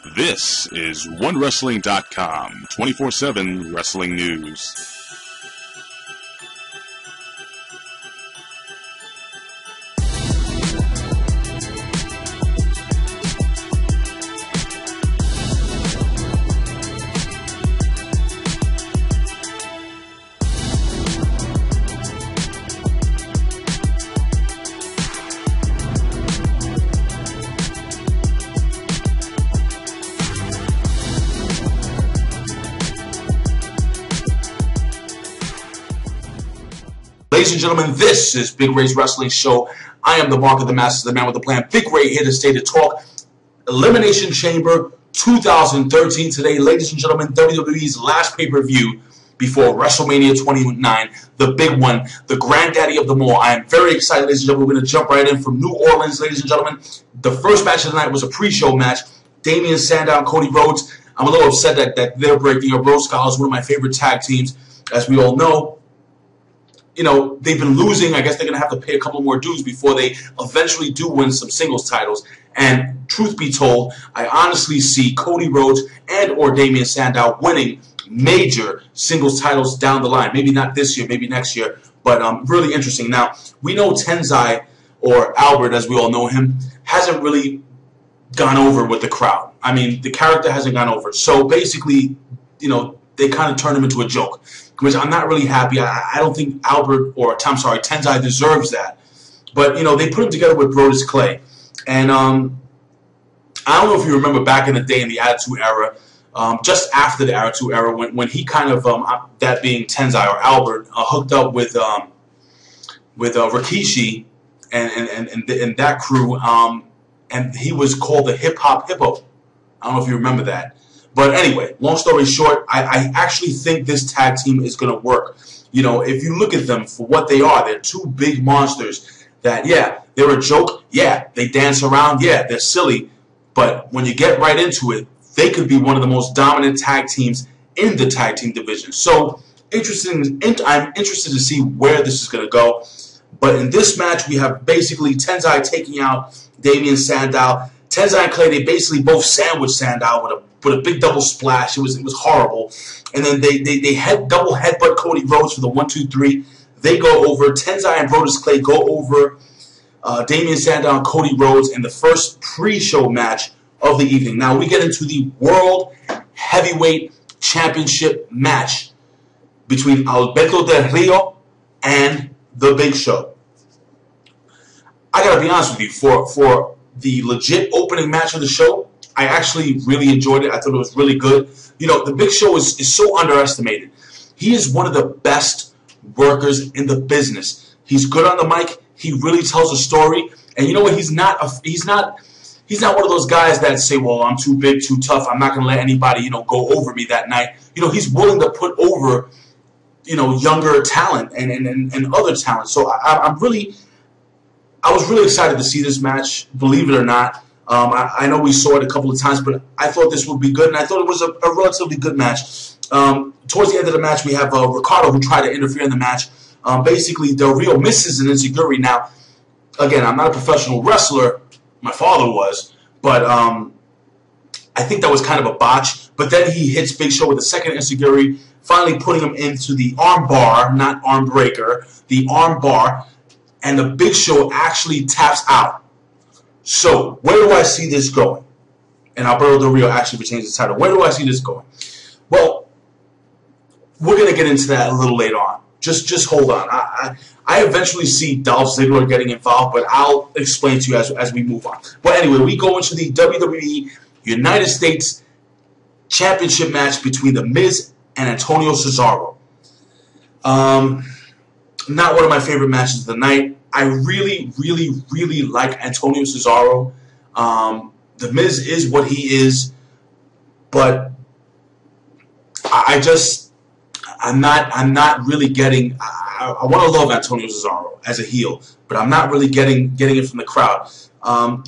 This is OneWrestling.com, 24/7 wrestling news. Ladies and gentlemen, this is Big Ray's Wrestling Show. I am the Mark of the Masters, the man with the plan. Big Ray here to stay to talk Elimination Chamber 2013 today. Ladies and gentlemen, WWE's last pay-per-view before WrestleMania 29, the big one, the granddaddy of them all. I am very excited, ladies and gentlemen. We're going to jump right in from New Orleans, ladies and gentlemen. The first match of the night was a pre-show match. Damien Sandow and Cody Rhodes. I'm a little upset that they're breaking up. Rhodes Scholars, one of my favorite tag teams, as we all know. You know, they've been losing. I guess they're going to have to pay a couple more dues before they eventually do win some singles titles. And truth be told, I honestly see Cody Rhodes and or Damien Sandow winning major singles titles down the line. Maybe not this year, maybe next year, but really interesting. Now, we know Tenzai, or Albert as we all know him, hasn't really gone over with the crowd. I mean, the character hasn't gone over. So basically, you know, they kind of turned him into a joke, which I'm not really happy. I don't think Tenzai deserves that. But, you know, they put him together with Brodus Clay. And I don't know if you remember back in the day in the Attitude Era, just after the Attitude Era, when he kind of, that being Tenzai or Albert, hooked up with Rikishi and that crew, and he was called the Hip Hop Hippo. I don't know if you remember that. But anyway, long story short, I actually think this tag team is going to work. You know, if you look at them for what they are, they're two big monsters that, yeah, they're a joke. Yeah, they dance around. Yeah, they're silly. But when you get right into it, they could be one of the most dominant tag teams in the tag team division. So, I'm interested to see where this is going to go. But in this match, we have basically Tenzai taking out Damien Sandow. Tenzai and Clay, they basically both sandwiched Sandow with a big double splash. It was horrible. And then they double headbutt Cody Rhodes for the 1-2-3. They go over. Tenzai and Brodus Clay go over Damien Sandow and Cody Rhodes in the first pre-show match of the evening. Now we get into the World Heavyweight Championship match between Alberto Del Rio and The Big Show. I gotta be honest with you, for the legit opening match of the show, I actually really enjoyed it. I thought it was really good. You know, The Big Show is so underestimated. He is one of the best workers in the business. He's good on the mic. He really tells a story. And you know what? He's not one of those guys that say, well, I'm too big, too tough. I'm not going to let anybody, you know, go over me that night. You know, he's willing to put over, you know, younger talent and other talent. So I was really excited to see this match, believe it or not. I know we saw it a couple of times, but I thought this would be good, and I thought it was a relatively good match. Towards the end of the match, we have Ricardo, who tried to interfere in the match. Basically, Del Rio misses an enziguri. Now, again, I'm not a professional wrestler. My father was, but I think that was kind of a botch. But then he hits Big Show with a second enziguri, finally putting him into the arm bar, not arm breaker, the arm bar, and the Big Show actually taps out. So, where do I see this going? And Alberto Del Rio actually retains the title. Where do I see this going? Well, we're going to get into that a little later on. Just hold on. I eventually see Dolph Ziggler getting involved, but I'll explain to you as we move on. But anyway, we go into the WWE United States Championship match between The Miz and Antonio Cesaro. Not one of my favorite matches of the night. I really, really, really like Antonio Cesaro. The Miz is what he is, but I'm not really getting. I want to love Antonio Cesaro as a heel, but I'm not really getting it from the crowd.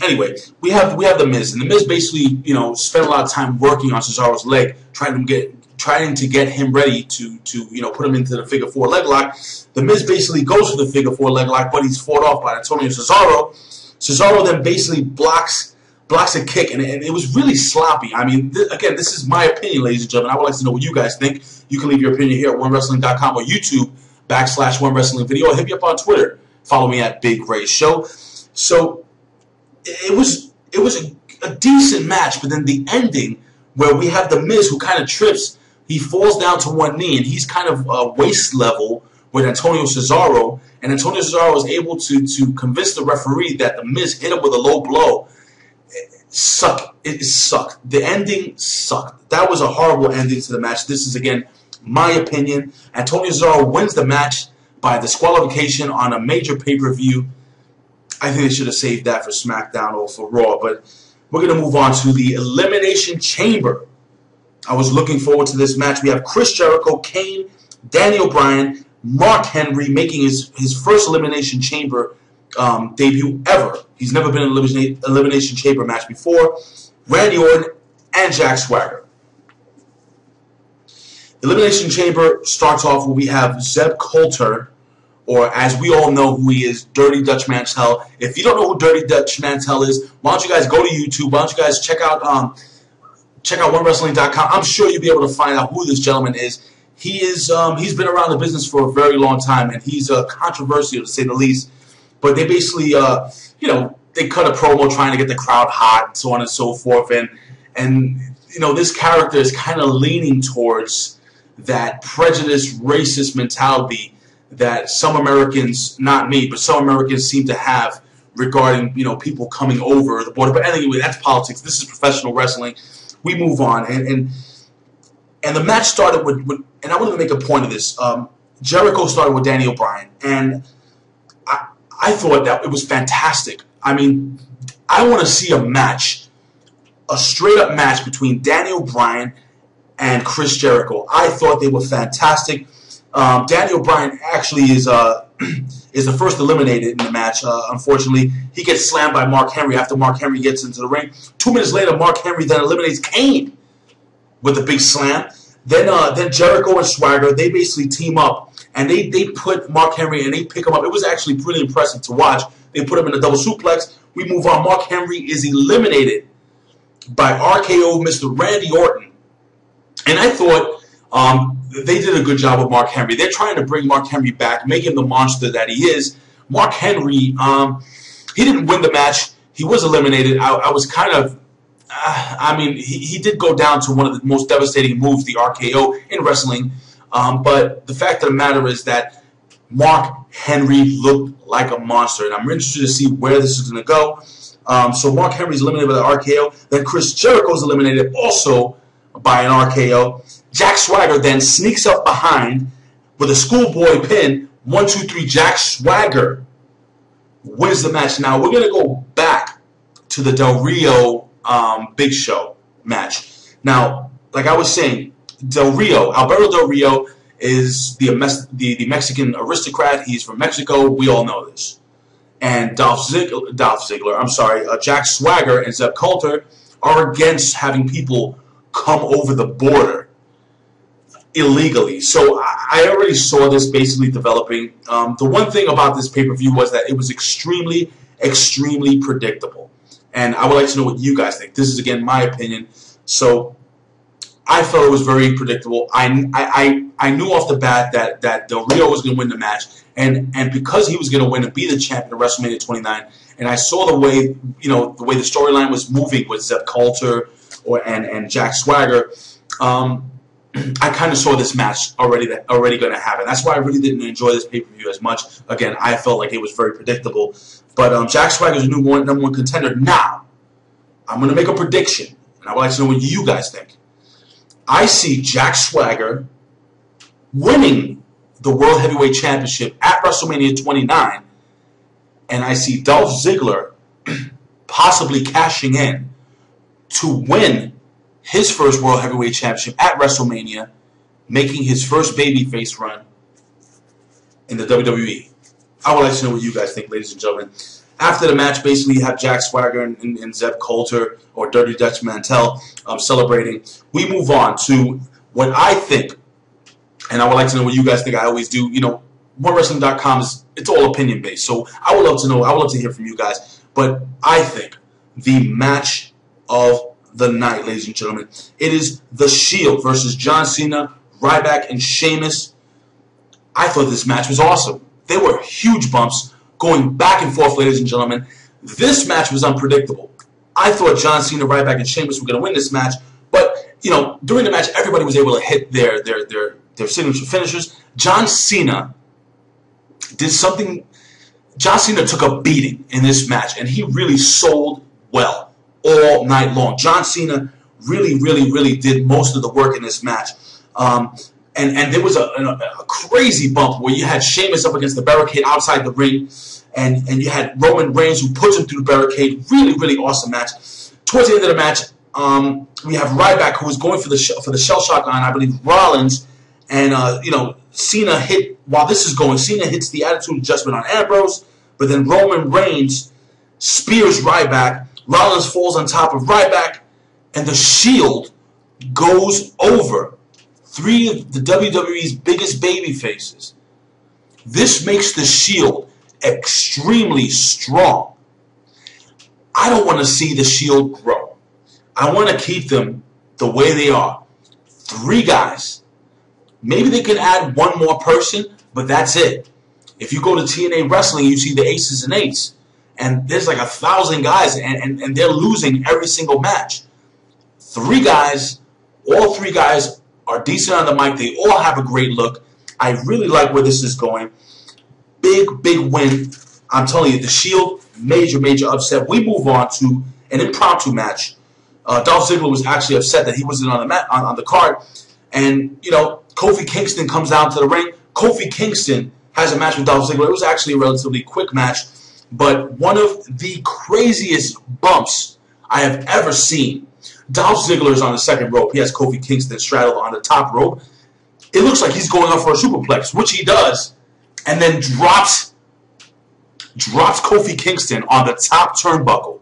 Anyway, we have The Miz, and The Miz basically, you know, spent a lot of time working on Cesaro's leg, trying to get him ready to you know, put him into the figure 4 leg lock. The Miz basically goes for the figure 4 leg lock, but he's fought off by Antonio Cesaro. Cesaro then basically blocks blocks a kick, and it was really sloppy. I mean, again, this is my opinion, ladies and gentlemen. I would like to know what you guys think. You can leave your opinion here at OneWrestling.com or YouTube/OneWrestling Video, or hit me up on Twitter. Follow me at Big Ray Show. So it was a decent match, but then the ending where we have The Miz who kind of trips. He falls down to one knee, and he's kind of waist level with Antonio Cesaro, and Antonio Cesaro was able to convince the referee that The Miz hit him with a low blow. It sucked. The ending sucked. That was a horrible ending to the match. This is, again, my opinion. Antonio Cesaro wins the match by disqualification on a major pay-per-view. I think they should have saved that for SmackDown or for Raw, but we're going to move on to the Elimination Chamber. I was looking forward to this match. We have Chris Jericho, Kane, Daniel Bryan, Mark Henry making his first Elimination Chamber debut ever. He's never been in an Elimination Chamber match before. Randy Orton and Jack Swagger. Elimination Chamber starts off where we have Zeb Coulter, or as we all know who he is, Dirty Dutch Mantel. If you don't know who Dirty Dutch Mantel is, why don't you guys go to YouTube? Why don't you guys check out OneWrestling.com. I'm sure you'll be able to find out who this gentleman is. He's been around the business for a very long time, and he's controversial to say the least. But they basically, they cut a promo trying to get the crowd hot, so on and so forth. And this character is kind of leaning towards that prejudiced, racist mentality that some Americans, not me, but some Americans seem to have regarding, people coming over the border. But anyway, that's politics. This is professional wrestling. We move on, and the match started with and I want to make a point of this. Jericho started with Daniel Bryan, and I thought that it was fantastic. I mean, I want to see a match, a straight-up match between Daniel Bryan and Chris Jericho. I thought they were fantastic. Daniel Bryan actually is the first eliminated in the match. Unfortunately, he gets slammed by Mark Henry after Mark Henry gets into the ring. 2 minutes later, Mark Henry then eliminates Kane with a big slam. Then Jericho and Swagger, they basically team up, and they put Mark Henry, and they pick him up. It was actually pretty impressive to watch. They put him in a double suplex. We move on. Mark Henry is eliminated by RKO Mr. Randy Orton. And I thought they did a good job with Mark Henry. They're trying to bring Mark Henry back, make him the monster that he is. Mark Henry, he didn't win the match. He was eliminated. I was kind of, he did go down to one of the most devastating moves, the RKO, in wrestling. But the fact of the matter is that Mark Henry looked like a monster, and I'm interested to see where this is going to go. So Mark Henry's eliminated by the RKO. Then Chris Jericho's eliminated also by an RKO. Jack Swagger then sneaks up behind with a schoolboy pin. 1, 2, 3. Jack Swagger wins the match. Now we're going to go back to the Del Rio Big Show match. Now, like I was saying, Alberto Del Rio is the Mexican aristocrat. He's from Mexico. We all know this. And Jack Swagger and Zeb Coulter are against having people come over the border illegally. So I already saw this basically developing. The one thing about this pay-per-view was that it was extremely, extremely predictable. And I would like to know what you guys think. This is, again, my opinion. So I felt it was very predictable. I knew off the bat that Del Rio was going to win the match. And because he was going to win and be the champion of WrestleMania 29, and I saw the way the storyline was moving with Zeb Coulter and Jack Swagger, I kind of saw this match already going to happen. That's why I really didn't enjoy this pay-per-view as much. Again, I felt like it was very predictable. But Jack Swagger is a number one contender. Now, I'm going to make a prediction, and I would like to know what you guys think. I see Jack Swagger winning the World Heavyweight Championship at WrestleMania 29, and I see Dolph Ziggler possibly cashing in to win his first World Heavyweight Championship at WrestleMania, making his first babyface run in the WWE. I would like to know what you guys think, ladies and gentlemen. After the match, basically, you have Jack Swagger and Zeb Coulter, or Dirty Dutch Mantel, celebrating. We move on to what I think, and I would like to know what you guys think. I always do. OneWrestling.com it's all opinion-based, so I would love to know. I would love to hear from you guys. But I think the match of the night, ladies and gentlemen. It is The Shield versus John Cena, Ryback, and Sheamus. I thought this match was awesome. There were huge bumps going back and forth, ladies and gentlemen. This match was unpredictable. I thought John Cena, Ryback, and Sheamus were going to win this match, but during the match, everybody was able to hit their signature finishers. John Cena did something. John Cena took a beating in this match, and he really sold well all night long. John Cena really did most of the work in this match. And there was a crazy bump where you had Sheamus up against the barricade outside the ring, and you had Roman Reigns who puts him through the barricade. Really awesome match. Towards the end of the match, we have Ryback who was going for the shell shock on, I believe, Rollins, and Cena hit. While this is going, Cena hits the attitude adjustment on Ambrose, but then Roman Reigns spears Ryback. Rollins falls on top of Ryback, and the Shield goes over three of the WWE's biggest baby faces. This makes the Shield extremely strong. I don't want to see the Shield grow. I want to keep them the way they are. 3 guys. Maybe they can add 1 more person, but that's it. If you go to TNA Wrestling, you see the Aces and Eights, and there's like 1,000 guys, and they're losing every single match. 3 guys, all 3 guys are decent on the mic. They all have a great look. I really like where this is going. Big win. I'm telling you, the Shield, major upset. We move on to an impromptu match. Dolph Ziggler was actually upset that he wasn't on the card, and Kofi Kingston comes down to the ring. Kofi Kingston has a match with Dolph Ziggler. It was actually a relatively quick match, but one of the craziest bumps I have ever seen. Dolph Ziggler is on the second rope. He has Kofi Kingston straddled on the top rope. It looks like he's going up for a superplex, which he does, and then drops Kofi Kingston on the top turnbuckle.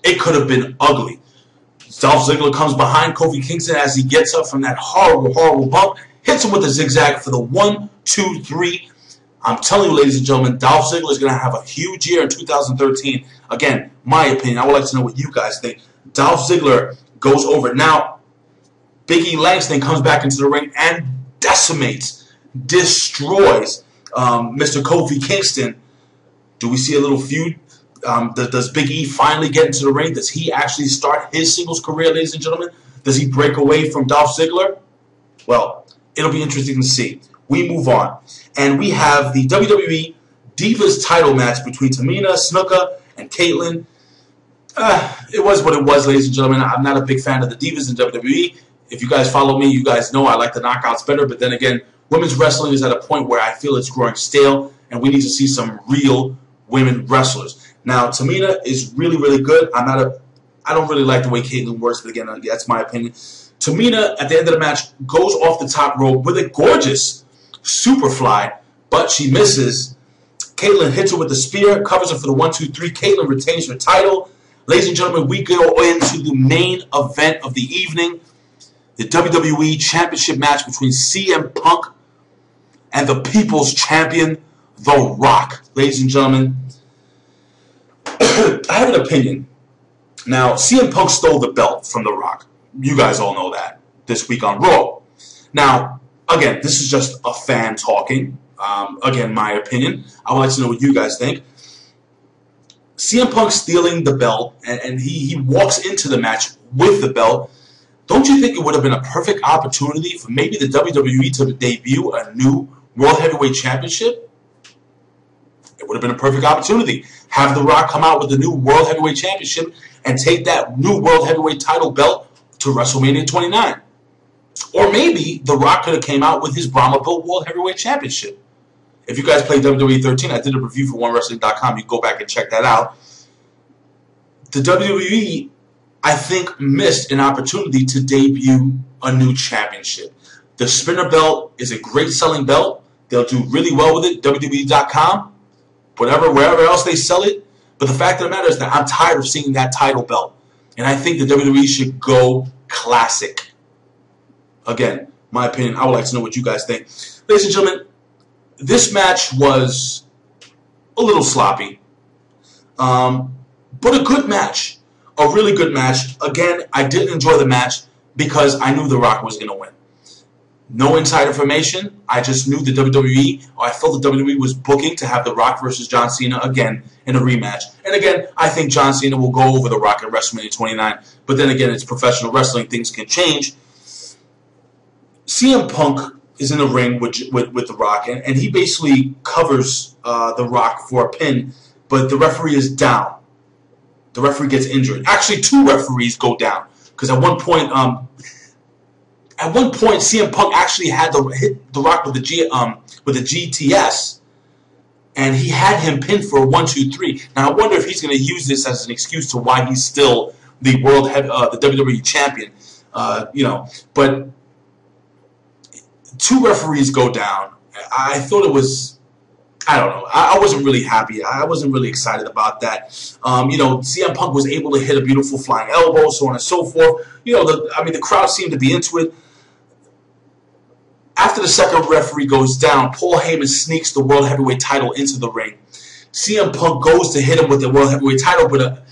It could have been ugly. Dolph Ziggler comes behind Kofi Kingston as he gets up from that horrible bump, hits him with a zigzag for the 1, 2, 3. I'm telling you, ladies and gentlemen, Dolph Ziggler is going to have a huge year in 2013. Again, my opinion. I would like to know what you guys think. Dolph Ziggler goes over. Now, Big E Langston comes back into the ring and decimates, destroys Mr. Kofi Kingston. Do we see a little feud? Does Big E finally get into the ring? Does he actually start his singles career, ladies and gentlemen? Does he break away from Dolph Ziggler? Well, it'll be interesting to see. We move on. And we have the WWE Divas title match between Tamina, Snuka, and Caitlyn. It was what it was, ladies and gentlemen. I'm not a big fan of the Divas in WWE. If you guys follow me, you guys know I like the knockouts better. But then again, women's wrestling is at a point where I feel it's growing stale, and we need to see some real women wrestlers. Now, Tamina is really good. I don't really like the way Caitlyn works, but again, that's my opinion. Tamina, at the end of the match, goes off the top rope with a gorgeous superfly, but she misses. Caitlyn hits her with the spear, covers her for the 1, 2, 3. Caitlyn retains her title. Ladies and gentlemen, we go into the main event of the evening, the WWE Championship match between CM Punk and the People's Champion, The Rock. Ladies and gentlemen, I have an opinion. Now, CM Punk stole the belt from The Rock. You guys all know that this week on Raw. Now, again, this is just a fan talking. Again, my opinion. I would like to know what you guys think. CM Punk stealing the belt, and he walks into the match with the belt. Don't you think it would have been a perfect opportunity for maybe the WWE to debut a new World Heavyweight Championship? It would have been a perfect opportunity. Have The Rock come out with the new World Heavyweight Championship and take that new World Heavyweight title belt to WrestleMania 29. Or maybe The Rock could have came out with his Brahma Bull World Heavyweight Championship. If you guys played WWE 13, I did a review for OneWrestling.com. You can go back and check that out. The WWE, I think, missed an opportunity to debut a new championship. The Spinner belt is a great selling belt. They'll do really well with it. WWE.com, wherever else they sell it. But the fact of the matter is that I'm tired of seeing that title belt. And I think the WWE should go classic. Again, my opinion. I would like to know what you guys think. Ladies and gentlemen, this match was a little sloppy. But a good match. a really good match. Again, I didn't enjoy the match because I knew The Rock was going to win. No inside information. I just knew the WWE, or I felt the WWE was booking to have The Rock versus John Cena again in a rematch. And again, I think John Cena will go over The Rock at WrestleMania 29. But then again, it's professional wrestling. Things can change. CM Punk is in the ring with The Rock, and he basically covers The Rock for a pin, but the referee is down. The referee gets injured. Actually, two referees go down because at one point, CM Punk actually had to hit The Rock with the GTS, and he had him pinned for a 1-2-3. Now I wonder if he's going to use this as an excuse to why he's still the the WWE champion. But two referees go down. I thought it was, I don't know. I wasn't really happy. I wasn't really excited about that. CM Punk was able to hit a beautiful flying elbow, so on and so forth. The crowd seemed to be into it. After the second referee goes down, Paul Heyman sneaks the World Heavyweight title into the ring. CM Punk goes to hit him with the World Heavyweight title, but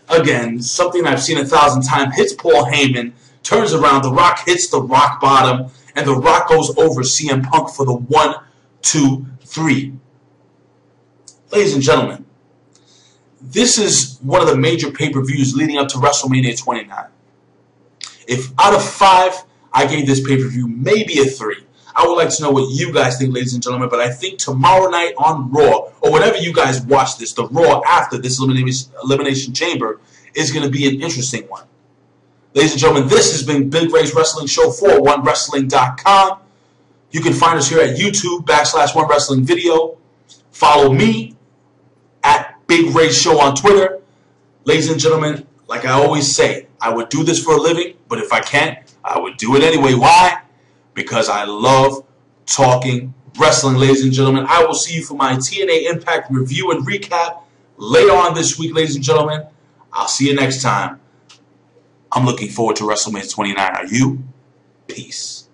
again, something I've seen 1,000 times, hits Paul Heyman, turns around, The Rock hits the rock bottom, and The Rock goes over CM Punk for the 1-2-3. Ladies and gentlemen, this is one of the major pay-per-views leading up to WrestleMania 29. If out of 5, I gave this pay-per-view maybe a 3. I would like to know what you guys think, ladies and gentlemen, but I think tomorrow night on Raw, or whenever you guys watch this, the Raw after this Elimination Chamber is going to be an interesting one. Ladies and gentlemen, this has been Big Ray's Wrestling Show for OneWrestling.com. You can find us here at YouTube /OneWrestlingVideo. Follow me at Big Ray Show on Twitter. Ladies and gentlemen, like I always say, I would do this for a living, but if I can't, I would do it anyway. Why? Because I love talking wrestling, ladies and gentlemen. I will see you for my TNA Impact review and recap later on this week, ladies and gentlemen. I'll see you next time. I'm looking forward to WrestleMania 29. Are you? Peace.